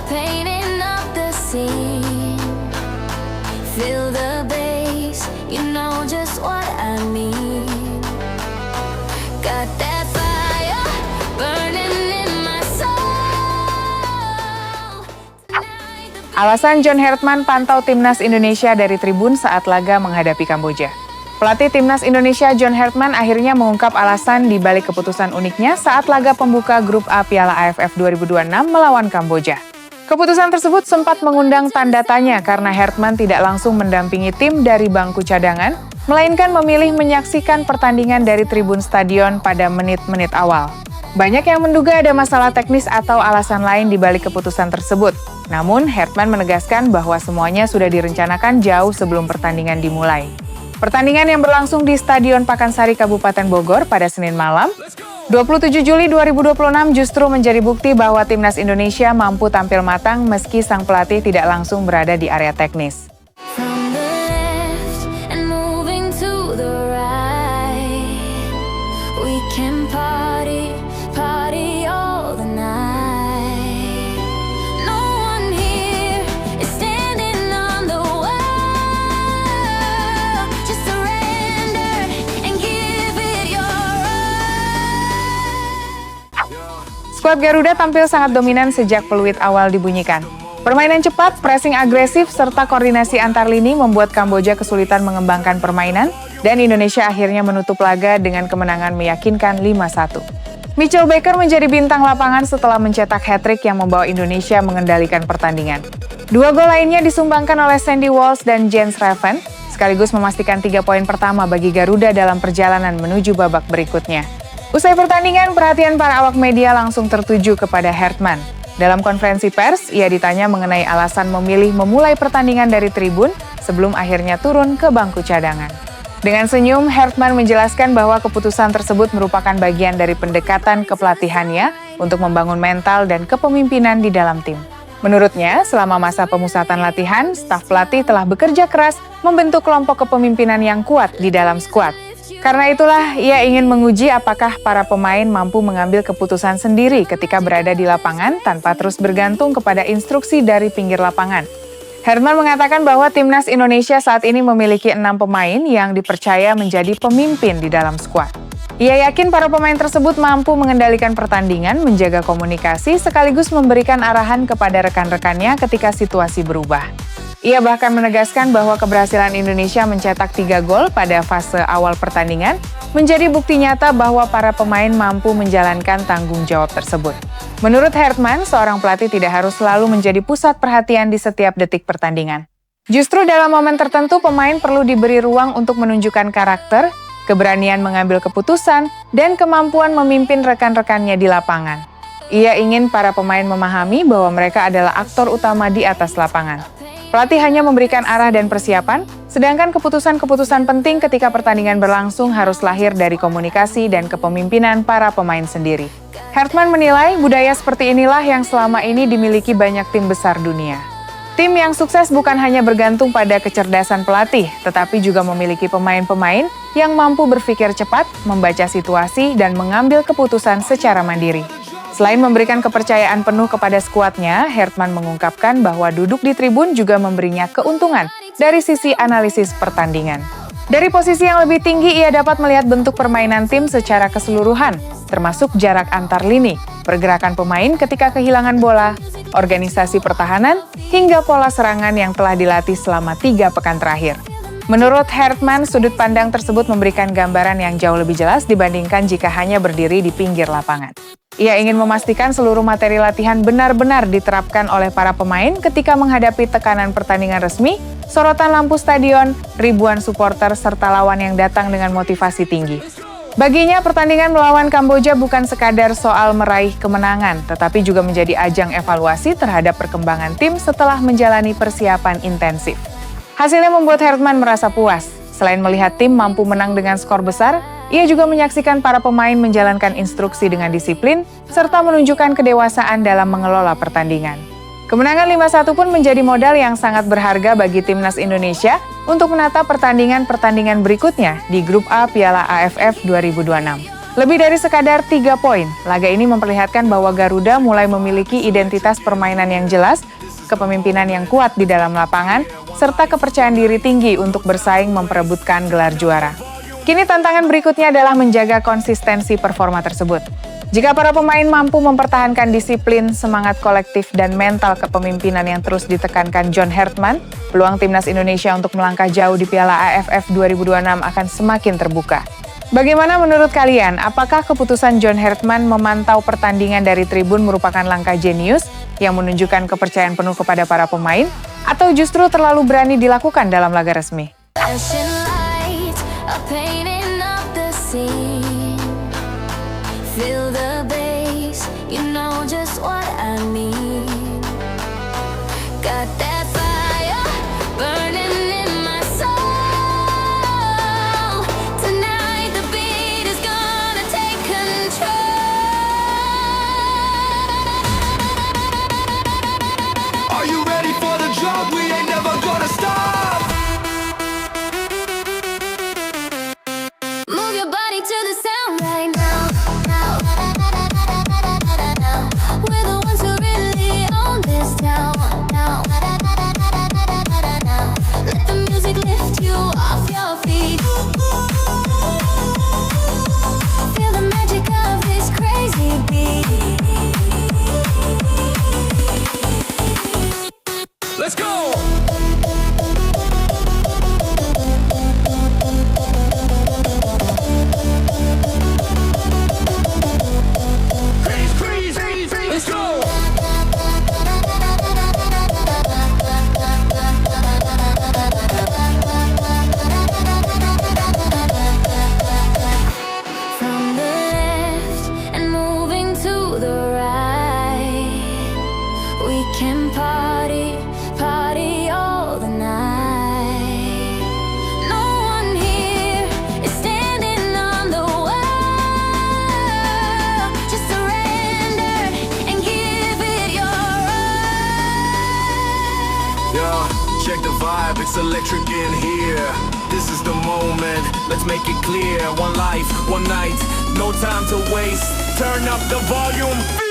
painting up the scene. Feel the bass, you know just what I mean. Got that fire burning in my soul. Alasan John Hertman pantau Timnas Indonesia dari tribun saat laga menghadapi Kamboja. Pelatih Timnas Indonesia John Hertman akhirnya mengungkap alasan di balik keputusan uniknya saat laga pembuka Grup A Piala AFF 2026 melawan Kamboja. Keputusan tersebut sempat mengundang tanda tanya karena Hertman tidak langsung mendampingi tim dari bangku cadangan, melainkan memilih menyaksikan pertandingan dari tribun stadion pada menit-menit awal. Banyak yang menduga ada masalah teknis atau alasan lain di balik keputusan tersebut. Namun, Hertman menegaskan bahwa semuanya sudah direncanakan jauh sebelum pertandingan dimulai. Pertandingan yang berlangsung di Stadion Pakansari Kabupaten Bogor pada Senin malam, 27 Juli 2026 justru menjadi bukti bahwa Timnas Indonesia mampu tampil matang meski sang pelatih tidak langsung berada di area teknis. From the left and moving to the right, we can party, party all the night. No one here is standing on the wall. Just surrender and give it your all. Skuad Garuda tampil sangat dominan sejak peluit awal dibunyikan. Permainan cepat, pressing agresif, serta koordinasi antar lini membuat Kamboja kesulitan mengembangkan permainan dan Indonesia akhirnya menutup laga dengan kemenangan meyakinkan 5-1. Mitchell Baker menjadi bintang lapangan setelah mencetak hat-trick yang membawa Indonesia mengendalikan pertandingan. 2 gol lainnya disumbangkan oleh Sandy Walsh dan Jens Raven, sekaligus memastikan 3 poin pertama bagi Garuda dalam perjalanan menuju babak berikutnya. Usai pertandingan, perhatian para awak media langsung tertuju kepada Hertman. Dalam konferensi pers, ia ditanya mengenai alasan memilih memulai pertandingan dari tribun sebelum akhirnya turun ke bangku cadangan. Dengan senyum, Hertman menjelaskan bahwa keputusan tersebut merupakan bagian dari pendekatan kepelatihannya untuk membangun mental dan kepemimpinan di dalam tim. Menurutnya, selama masa pemusatan latihan, staf pelatih telah bekerja keras membentuk kelompok kepemimpinan yang kuat di dalam skuad. Karena itulah, ia ingin menguji apakah para pemain mampu mengambil keputusan sendiri ketika berada di lapangan tanpa terus bergantung kepada instruksi dari pinggir lapangan. Hertman mengatakan bahwa Timnas Indonesia saat ini memiliki 6 pemain yang dipercaya menjadi pemimpin di dalam skuad. Ia yakin para pemain tersebut mampu mengendalikan pertandingan, menjaga komunikasi, sekaligus memberikan arahan kepada rekan-rekannya ketika situasi berubah. Ia bahkan menegaskan bahwa keberhasilan Indonesia mencetak 3 gol pada fase awal pertandingan menjadi bukti nyata bahwa para pemain mampu menjalankan tanggung jawab tersebut. Menurut Hertman, seorang pelatih tidak harus selalu menjadi pusat perhatian di setiap detik pertandingan. Justru dalam momen tertentu, pemain perlu diberi ruang untuk menunjukkan karakter, keberanian mengambil keputusan, dan kemampuan memimpin rekan-rekannya di lapangan. Ia ingin para pemain memahami bahwa mereka adalah aktor utama di atas lapangan. Pelatih hanya memberikan arah dan persiapan, sedangkan keputusan-keputusan penting ketika pertandingan berlangsung harus lahir dari komunikasi dan kepemimpinan para pemain sendiri. Hertman menilai budaya seperti inilah yang selama ini dimiliki banyak tim besar dunia. Tim yang sukses bukan hanya bergantung pada kecerdasan pelatih, tetapi juga memiliki pemain-pemain yang mampu berpikir cepat, membaca situasi, dan mengambil keputusan secara mandiri. Selain memberikan kepercayaan penuh kepada skuadnya, Hertman mengungkapkan bahwa duduk di tribun juga memberinya keuntungan dari sisi analisis pertandingan. Dari posisi yang lebih tinggi, ia dapat melihat bentuk permainan tim secara keseluruhan, termasuk jarak antar lini, pergerakan pemain ketika kehilangan bola, organisasi pertahanan, hingga pola serangan yang telah dilatih selama 3 pekan terakhir. Menurut Hertman, sudut pandang tersebut memberikan gambaran yang jauh lebih jelas dibandingkan jika hanya berdiri di pinggir lapangan. Ia ingin memastikan seluruh materi latihan benar-benar diterapkan oleh para pemain ketika menghadapi tekanan pertandingan resmi, sorotan lampu stadion, ribuan supporter, serta lawan yang datang dengan motivasi tinggi. Baginya, pertandingan melawan Kamboja bukan sekadar soal meraih kemenangan, tetapi juga menjadi ajang evaluasi terhadap perkembangan tim setelah menjalani persiapan intensif. Hasilnya membuat Hertman merasa puas. Selain melihat tim mampu menang dengan skor besar, ia juga menyaksikan para pemain menjalankan instruksi dengan disiplin, serta menunjukkan kedewasaan dalam mengelola pertandingan. Kemenangan 5-1 pun menjadi modal yang sangat berharga bagi Timnas Indonesia untuk menata pertandingan-pertandingan berikutnya di Grup A Piala AFF 2026. Lebih dari sekadar 3 poin, laga ini memperlihatkan bahwa Garuda mulai memiliki identitas permainan yang jelas, kepemimpinan yang kuat di dalam lapangan, serta kepercayaan diri tinggi untuk bersaing memperebutkan gelar juara. Kini tantangan berikutnya adalah menjaga konsistensi performa tersebut. Jika para pemain mampu mempertahankan disiplin, semangat kolektif, dan mental kepemimpinan yang terus ditekankan John Hertman, peluang timnas Indonesia untuk melangkah jauh di Piala AFF 2026 akan semakin terbuka. Bagaimana menurut kalian? Apakah keputusan John Hertman memantau pertandingan dari tribun merupakan langkah jenius yang menunjukkan kepercayaan penuh kepada para pemain, atau justru terlalu berani dilakukan dalam laga resmi? Flashing lights are painting up the scene. Feel the bass, you know just what I mean. Got that fire burning in my soul. Tonight the beat is gonna take control. Are you ready for the job? We ain't never gonna stop. Move your body to the sound right now. We're the ones who really own this town. Let the music lift you off your feet. Feel the magic of this crazy beat. Let's go. Freeze. Let's go. From the left and moving to the right, we can party all the night. No one here is standing on the wall. Just surrender and give it your all. Yeah, check the vibe, it's electric in here. This is the moment, let's make it clear. One life, one night, no time to waste. Turn up the volume.